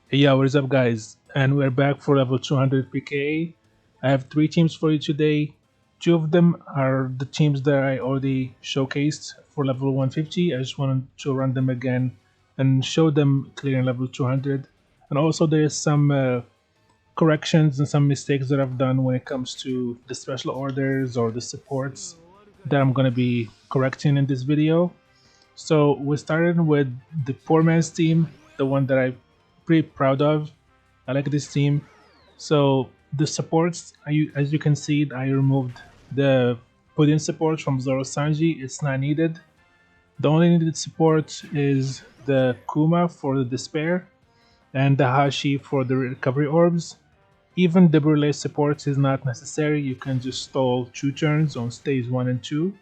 Hey, yeah, what is up, guys? And we're back for level 200 PKA. I have three teams for you today. Two of them are the teams that I already showcased for level 150. I just wanted to run them again and show them clearing level 200. And also, there's some corrections and some mistakes that I've done when it comes to the special orders or the supports that I'm going to be correcting in this video. So we started with the poor man's team, the one that I'm pretty proud of. I like this team. So the supports, as you can see, I removed the put-in support from Zoro Sanji. It's not needed. The only needed support is the Kuma for the Despair and the Hashi for the Recovery Orbs. Even the Brule support is not necessary. You can just stall 2 turns on stage 1 and 2,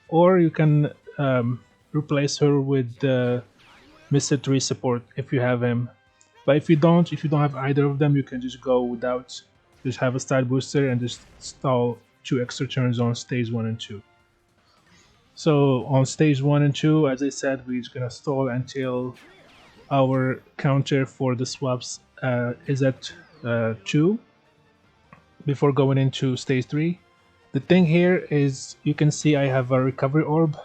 or you can replace her with the Mr. 3 support if you have him. But if you don't have either of them, you can just go without. Just have a side booster and just stall 2 extra turns on stage 1 and 2. So on stage 1 and 2, as I said, we're just gonna stall until our counter for the swaps is at 2 before going into stage 3. The thing here is you can see I have a recovery orb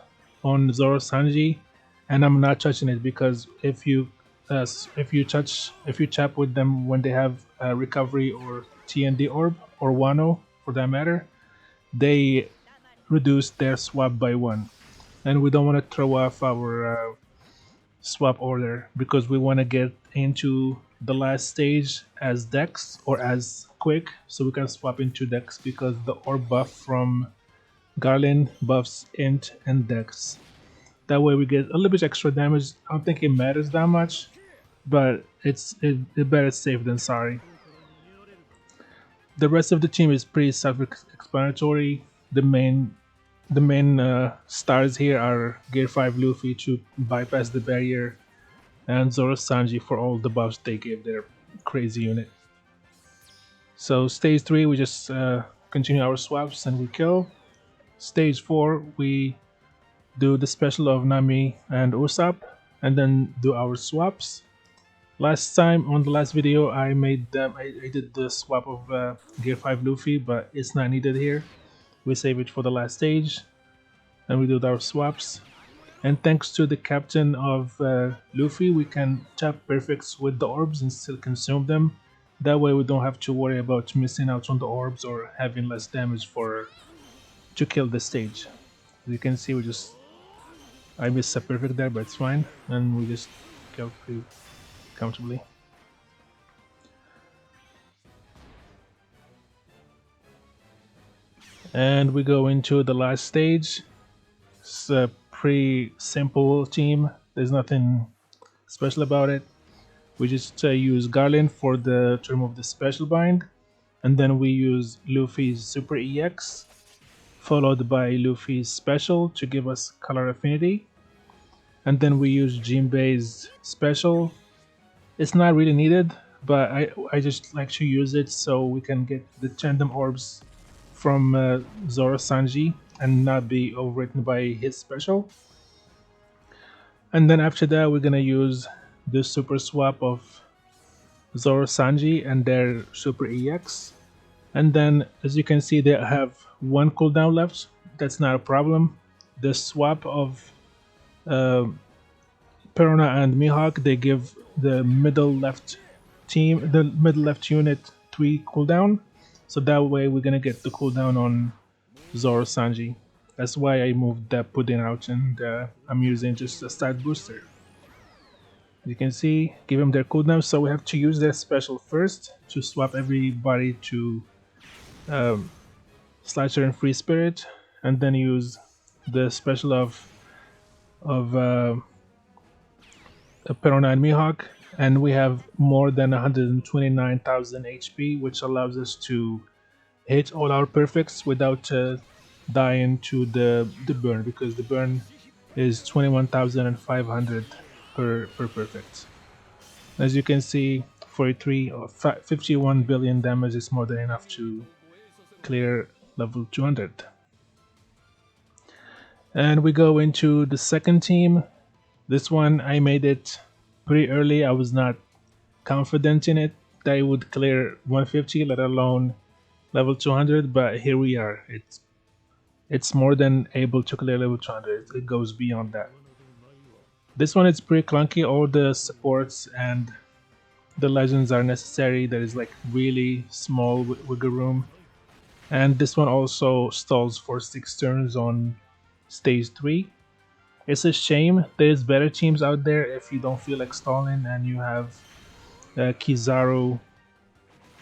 on Zoro Sanji, and I'm not touching it because if you tap with them when they have a recovery or TND orb or Wano for that matter, they reduce their swap by 1, and we don't want to throw off our swap order because we want to get into the last stage as Dex or as Quick, so we can swap into Dex because the orb buff from Garland buffs Int and Dex. That way we get a little bit extra damage. I don't think it matters that much, but it better safe than sorry. The rest of the team is pretty self-explanatory. The main stars here are Gear 5 Luffy to bypass the barrier, and Zoro Sanji for all the buffs they gave their crazy unit. So stage 3 we just continue our swaps and we kill. Stage 4 we do the special of Nami and Usopp and then do our swaps. Last time on the last video I did the swap of Gear 5 Luffy, but it's not needed here. We save it for the last stage and we do our swaps. And thanks to the captain of Luffy, we can tap perfects with the orbs and still consume them. That way we don't have to worry about missing out on the orbs or having less damage to kill the stage. As you can see, I missed a perfect there, but it's fine, and we just kill pretty comfortably. And we go into the last stage. It's a pretty simple team. There's nothing special about it. We just use Garland for to remove the special bind, and then we use Luffy's Super EX, followed by Luffy's special to give us color affinity, and then we use Jinbei's special. It's not really needed, but I just like to use it so we can get the tandem orbs from Zoro Sanji and not be overwritten by his special. And then after that we're gonna use the super swap of Zoro Sanji and their Super EX. And then as you can see they have 1 cooldown left. That's not a problem. The swap of uh, Perona and Mihawk, they give the middle left unit 3 cooldown. So that way we're gonna get the cooldown on Zoro Sanji. That's why I moved that pudding out and I'm using just a stat booster. You can see, give them their cooldown, so we have to use their special first to swap everybody to Slasher and Free Spirit, and then use the special of Perona and Mihawk, and we have more than 129,000 HP, which allows us to hit all our perfects without dying to the burn, because the burn is 21,500 per perfect. As you can see, 43 or 51 billion damage is more than enough to clear level 200. And we go into the second team. This one I made it pretty early. I was not confident in it that it would clear 150, let alone level 200. But here we are. It's more than able to clear level 200. It goes beyond that. This one is pretty clunky. All the supports and the legends are necessary. There is like really small wiggle room. And this one also stalls for 6 turns on stage 3. It's a shame. There's better teams out there if you don't feel like stalling and you have Kizaru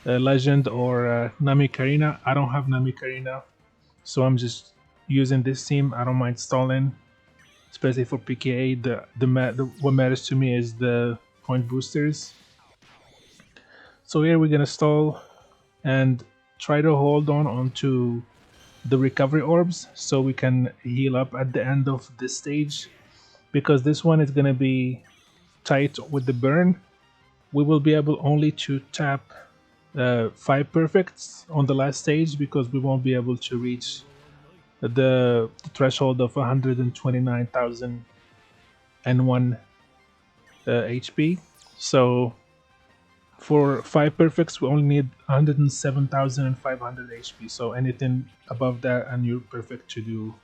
Legend or Nami Karina. I don't have Nami Karina, so I'm just using this team. I don't mind stalling, especially for PKA. What matters to me is the point boosters. So here we're gonna stall and try to hold on onto the recovery orbs so we can heal up at the end of this stage, because this one is gonna be tight with the burn. We will be able only to tap 5 perfects on the last stage because we won't be able to reach the threshold of 129,001 HP. So for 5 perfects, we only need 107,500 HP. So anything above that, and you're perfect to do,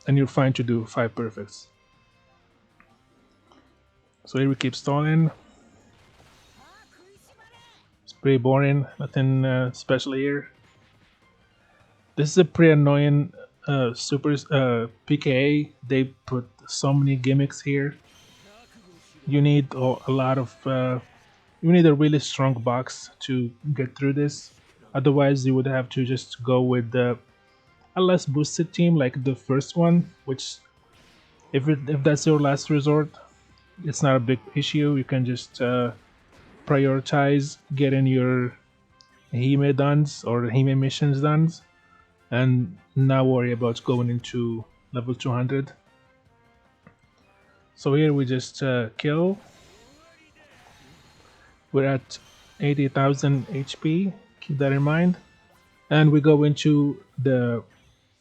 and you're fine to do 5 perfects. So here we keep stalling. It's pretty boring, nothing special here. This is a pretty annoying super PKA. They put so many gimmicks here. You need a lot of you need a really strong box to get through this. Otherwise, you would have to just go with a less boosted team like the first one, which if that's your last resort, it's not a big issue. You can just prioritize getting your Hime duns or Hime missions done, and not worry about going into level 200. So here we just kill. We're at 80,000 HP, keep that in mind. And we go into the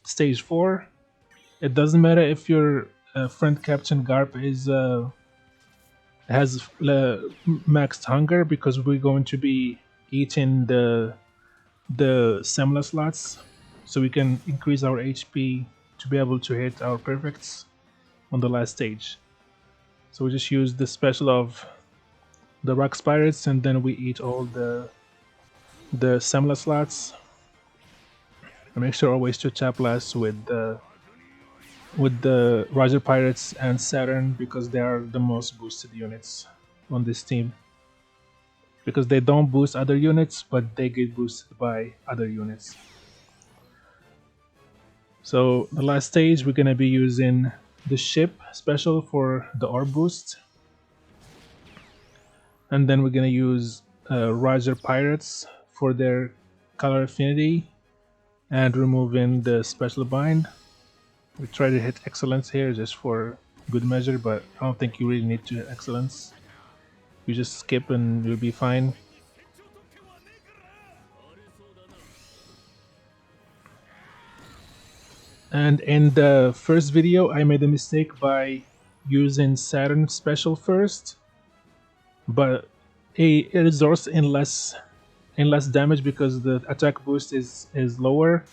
stage 4. It doesn't matter if your friend Captain Garp is has maxed hunger, because we're going to be eating the Semla slots, so we can increase our HP to be able to hit our perfects on the last stage. So we just use the special of the Rock Spirits, and then we eat all the Semla slots. And make sure always to tap last with the Roger Pirates and Saturn, because they are the most boosted units on this team. Because they don't boost other units, but they get boosted by other units. So the last stage, we're gonna be using the ship special for the orb boost, and then we're gonna use Roger Pirates for their color affinity and removing the special bind. We try to hit excellence here just for good measure, but I don't think you really need to hit excellence. You just skip and you'll be fine. And in the first video, I made a mistake by using Saturn special first, but it results in less damage because the attack boost is lower.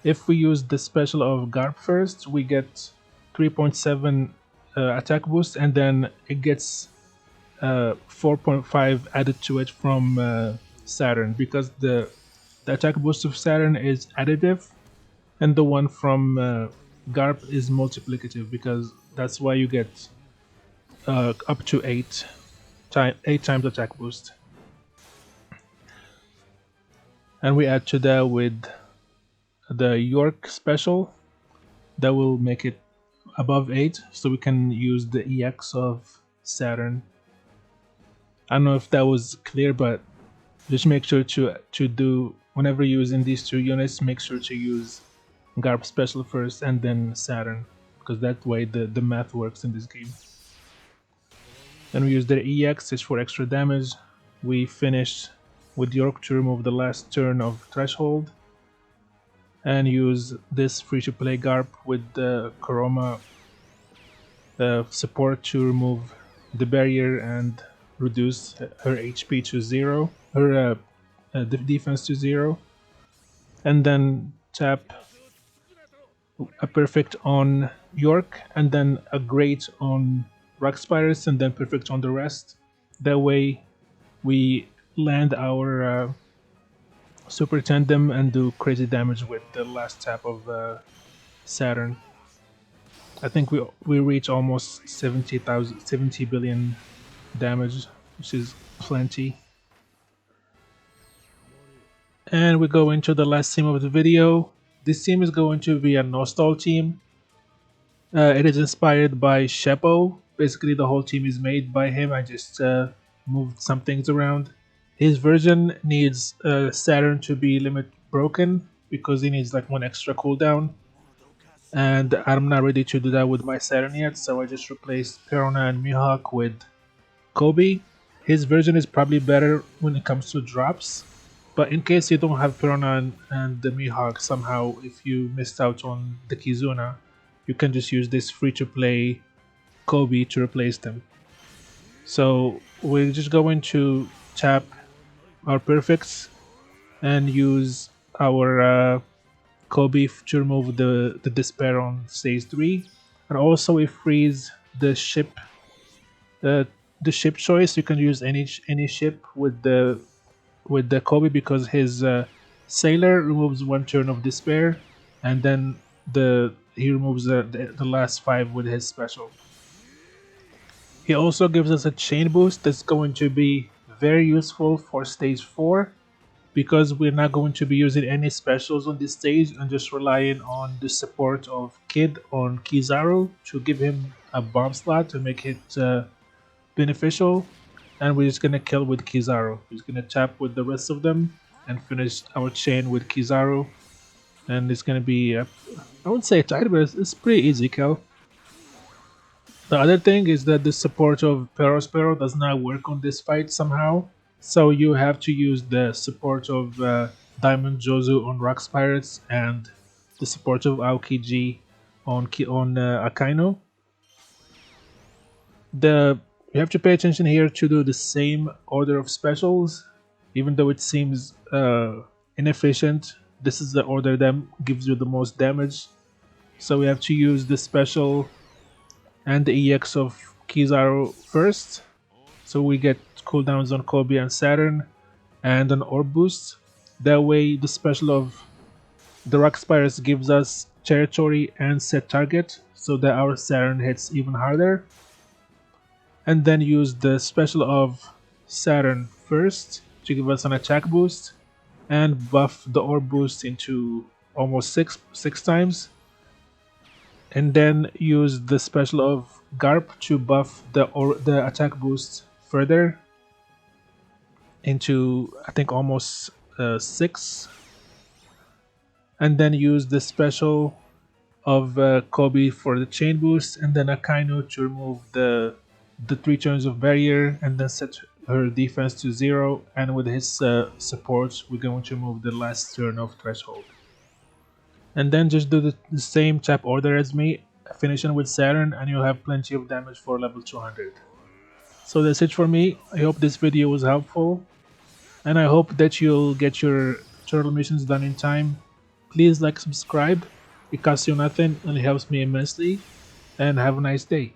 If we use the special of Garp first, we get 3.7 attack boost, and then it gets 4.5 added to it from Saturn, because the attack boost of Saturn is additive, and the one from Garp is multiplicative, because that's why you get up to 8 times attack boost. And we add to that with the York special that will make it above 8, so we can use the EX of Saturn. I don't know if that was clear, but just make sure to do, whenever using these two units, make sure to use Garp special first and then Saturn, because that way the math works in this game. Then we use the EX just for extra damage. We finish with York to remove the last turn of Threshold, and use this free-to-play Garp with the Kuroma support to remove the barrier and reduce her HP to 0, her defense to 0, and then tap a perfect on York, and then a great on Rock Spiders, and then perfect on the rest. That way we land our Super Tandem and do crazy damage with the last tap of Saturn. I think we reach almost 70 billion damage, which is plenty. And we go into the last team of the video. This team is going to be a Nostal team. It is inspired by Sheppo. Basically, the whole team is made by him. I just moved some things around. His version needs Saturn to be limit broken because he needs like one extra cooldown. And I'm not ready to do that with my Saturn yet, so I just replaced Perona and Mihawk with Kobe. His version is probably better when it comes to drops, but in case you don't have Perona and the Mihawk somehow, if you missed out on the Kizuna, you can just use this free-to-play Kobe to replace them. So we're just going to tap our perfects and use our Kobe to remove the despair on stage 3, and also we freeze the ship choice. You can use any ship with the Kobe because his sailor removes 1 turn of despair, and then he removes the last 5 with his special. He also gives us a chain boost that's going to be very useful for stage 4, because we're not going to be using any specials on this stage and just relying on the support of Kid on Kizaru to give him a bomb slot to make it beneficial. And we're just gonna kill with Kizaru. We're just gonna tap with the rest of them and finish our chain with Kizaru. And it's gonna be, I wouldn't say tight, but it's pretty easy kill. The other thing is that the support of Perospero does not work on this fight somehow. So you have to use the support of Diamond Jozu on Rocks Pirates and the support of Aokiji on Akaino. You have to pay attention here to do the same order of specials, even though it seems inefficient. This is the order that gives you the most damage. So we have to use the special and the EX of Kizaru first. So we get cooldowns on Kobe and Saturn and an orb boost. That way the special of the Rock Spires gives us territory and set target so that our Saturn hits even harder. And then use the special of Saturn first to give us an attack boost and buff the orb boost into almost six times. And then use the special of Garp to buff the attack boost further into, I think, almost 6. And then use the special of Kobe for the chain boost, and then Akainu to remove the 3 turns of barrier and then set her defense to 0. And with his support, we're going to move the last turn of threshold. And then just do the same tap order as me, finishing with Saturn, and you'll have plenty of damage for level 200. So that's it for me. I hope this video was helpful, and I hope that you'll get your turtle missions done in time. Please like, subscribe, it costs you nothing and it helps me immensely, and have a nice day.